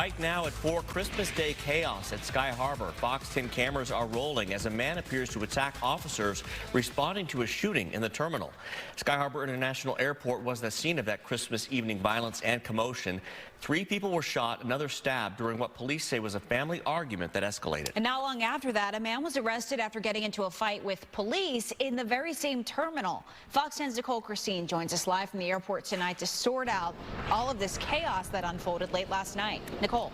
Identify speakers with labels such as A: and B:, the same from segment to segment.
A: Right now at 4, Christmas Day chaos at Sky Harbor. Fox 10 cameras are rolling as a man appears to attack officers responding to a shooting in the terminal. Sky Harbor International Airport was the scene of that Christmas evening violence and commotion. 3 people were shot, another stabbed during what police say was a family argument that escalated.
B: And not long after that, a man was arrested after getting into a fight with police in the very same terminal. Fox 10's Nicole Christine joins us live from the airport tonight to sort out all of this chaos that unfolded late last night. Nicole.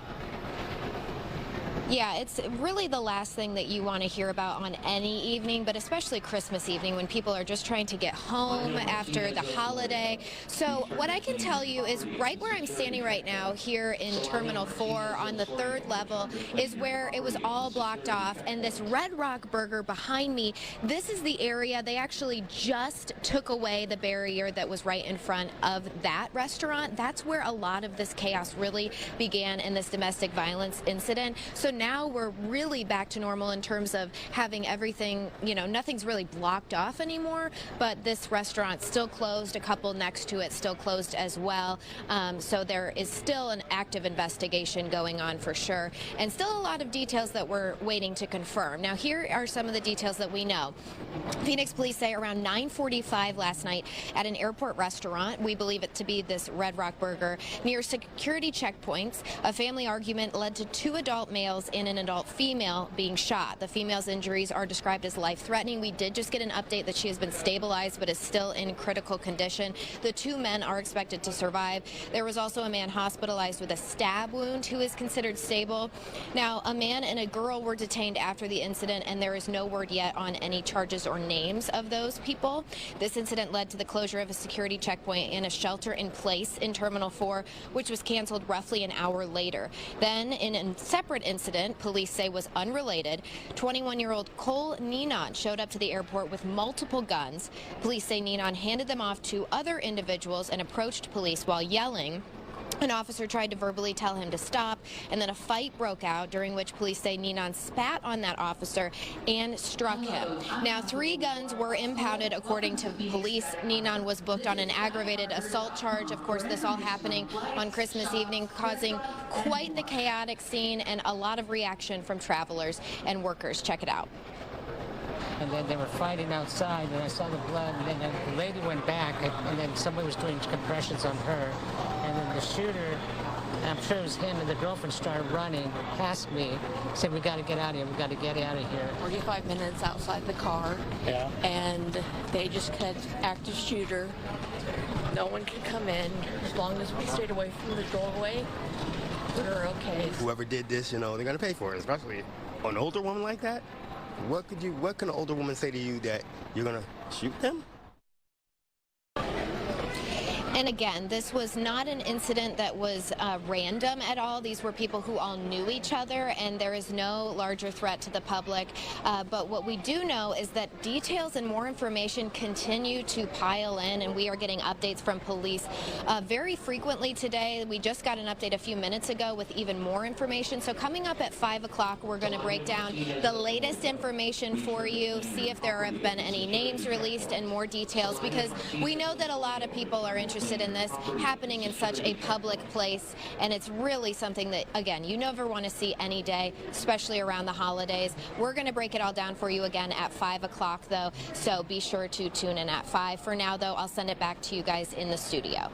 C: Yeah, it's really the last thing that you want to hear about on any evening, but especially Christmas evening when people are just trying to get home after the holiday. So what I can tell you is right where I'm standing right now here in Terminal 4 on the 3rd level is where it was all blocked off. And this Red Rock Burger behind me, this is the area. They actually just took away the barrier that was right in front of that restaurant. That's where a lot of this chaos really began in this domestic violence incident. So now we're really back to normal in terms of having everything, nothing's really blocked off anymore, but this restaurant's still closed. A couple next to it still closed as well. So there is still an active investigation going on for sure, and still a lot of details that we're waiting to confirm. Now, here are some of the details that we know. Phoenix police say around 9:45 last night at an airport restaurant, we believe it to be this Red Rock Burger, near security checkpoints, a family argument led to 2 adult males and an adult female being shot. The female's injuries are described as life-threatening. We did just get an update that she has been stabilized but is still in critical condition. The 2 men are expected to survive. There was also a man hospitalized with a stab wound who is considered stable. Now, a man and a girl were detained after the incident, and there is no word yet on any charges or names of those people. This incident led to the closure of a security checkpoint and a shelter in place in Terminal 4, which was canceled roughly an hour later. Then, in a separate incident, police say was unrelated, 21-year-old Cole Ninon showed up to the airport with multiple guns. Police say Ninon handed them off to other individuals and approached police while yelling. An officer tried to verbally tell him to stop, and then a fight broke out, during which police say Ninon spat on that officer and struck him. Now, 3 guns were impounded, according to police. Ninon was booked on an aggravated assault charge. Of course, this all happening on Christmas evening, causing quite the chaotic scene and a lot of reaction from travelers and workers. Check it out.
D: And then they were fighting outside, and I saw the blood, and then the lady went back, and then somebody was doing compressions on her, and then the shooter, I'm sure it was him, and the girlfriend started running past me, said, "We got to get out of here, we got to get out of here."
E: 45 minutes outside the car,
D: yeah,
E: and they just cut active shooter. No one can come in. As long as we stayed away from the doorway, we're okay.
F: Whoever did this, they're going to pay for it, especially an older woman like that. What can an older woman say to you that you're going to shoot them?
C: And again, this was not an incident that was random at all. These were people who all knew each other, and there is no larger threat to the public. But what we do know is that details and more information continue to pile in, and we are getting updates from police very frequently today. We just got an update a few minutes ago with even more information. So coming up at 5 o'clock, we're going to break down the latest information for you, see if there have been any names released and more details, because we know that a lot of people are interested in this happening in such a public place, and it's really something that, again, you never want to see any day, especially around the holidays. We're going to break it all down for you again at 5 o'clock, though, so be sure to tune in at 5. For now, though, I'll send it back to you guys in the studio.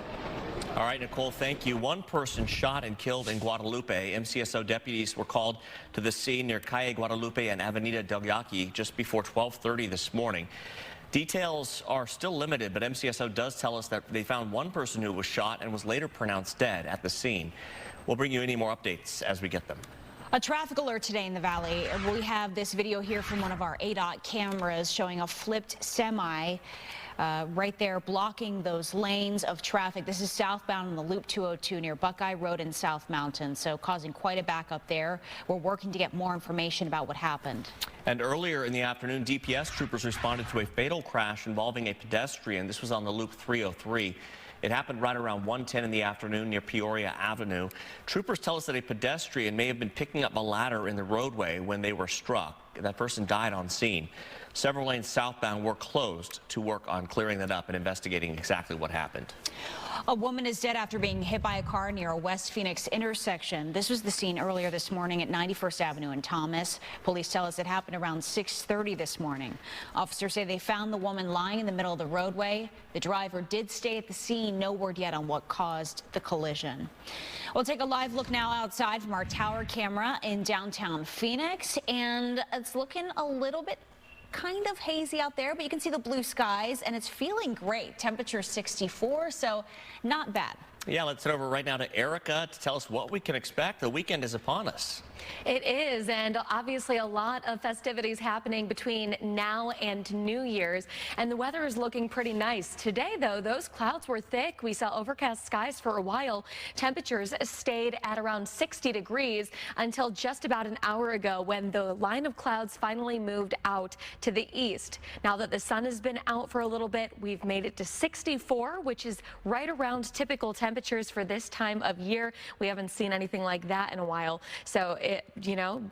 A: All right, Nicole, thank you. 1 person shot and killed in Guadalupe. MCSO deputies were called to the scene near Calle Guadalupe and Avenida Del Yaqui just before 12:30 this morning. Details are still limited, but MCSO does tell us that they found 1 person who was shot and was later pronounced dead at the scene. We'll bring you any more updates as we get them.
B: A traffic alert today in the valley. We have this video here from one of our ADOT cameras showing a flipped semi right there blocking those lanes of traffic. This is southbound on the Loop 202 near Buckeye Road in South Mountain, so causing quite a backup there. We're working to get more information about what happened.
A: And earlier in the afternoon, DPS troopers responded to a fatal crash involving a pedestrian. This was on the Loop 303. It happened right around 1:10 in the afternoon near Peoria Avenue. Troopers tell us that a pedestrian may have been picking up a ladder in the roadway when they were struck. That person died on scene. Several lanes southbound were closed to work on clearing that up and investigating exactly what happened.
B: A woman is dead after being hit by a car near a West Phoenix intersection. This was the scene earlier this morning at 91st Avenue in Thomas. Police tell us it happened around 6:30 this morning. Officers say they found the woman lying in the middle of the roadway. The driver did stay at the scene. No word yet on what caused the collision. We'll take a live look now outside from our tower camera in downtown Phoenix, and it's looking a little bit kind of hazy out there, but you can see the blue skies and it's feeling great. Temperature 64, so not bad.
A: Yeah, let's head over right now to Erica to tell us what we can expect. The weekend is upon us.
G: It is, and obviously a lot of festivities happening between now and New Year's, and the weather is looking pretty nice. Today, though, those clouds were thick. We saw overcast skies for a while. Temperatures stayed at around 60 degrees until just about an hour ago when the line of clouds finally moved out to the east. Now that the sun has been out for a little bit, we've made it to 64, which is right around typical temperatures for this time of year. We haven't seen anything like that in a while. So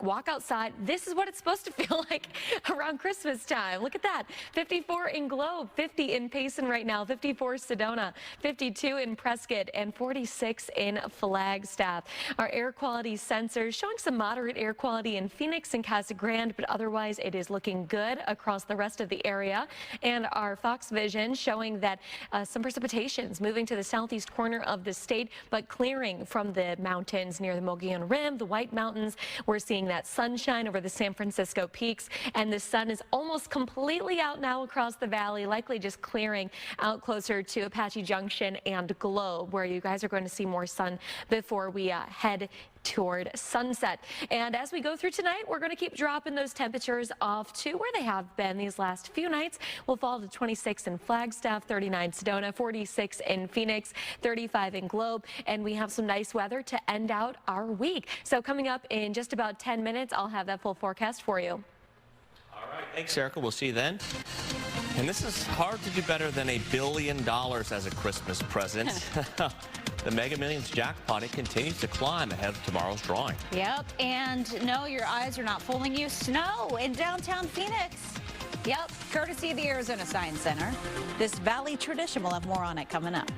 G: walk outside. This is what it's supposed to feel like around Christmas time. Look at that. 54 in Globe, 50 in Payson right now, 54 Sedona, 52 in Prescott, and 46 in Flagstaff. Our air quality sensors showing some moderate air quality in Phoenix and Casa Grande, but otherwise it is looking good across the rest of the area. And our Fox Vision showing that some precipitations moving to the southeast corner of the state, but clearing from the mountains near the Mogollon Rim, the White Mountains. We're seeing that sunshine over the San Francisco peaks, and the sun is almost completely out now across the valley, likely just clearing out closer to Apache Junction and Globe, where you guys are going to see more sun before we head toward sunset. And as we go through tonight, we're going to keep dropping those temperatures off to where they have been these last few nights. We'll fall to 26 in Flagstaff, 39 Sedona, 46 in Phoenix, 35 in Globe, and we have some nice weather to end out our week. So coming up in just about 10 minutes, I'll have that full forecast for you.
A: All right, thanks, Erica. We'll see you then. And this is hard to do better than $1 billion as a Christmas present. The Mega Millions jackpot, it continues to climb ahead of tomorrow's drawing.
B: Yep, and no, your eyes are not fooling you. Snow in downtown Phoenix. Yep, courtesy of the Arizona Science Center. This Valley tradition, we'll have more on it coming up.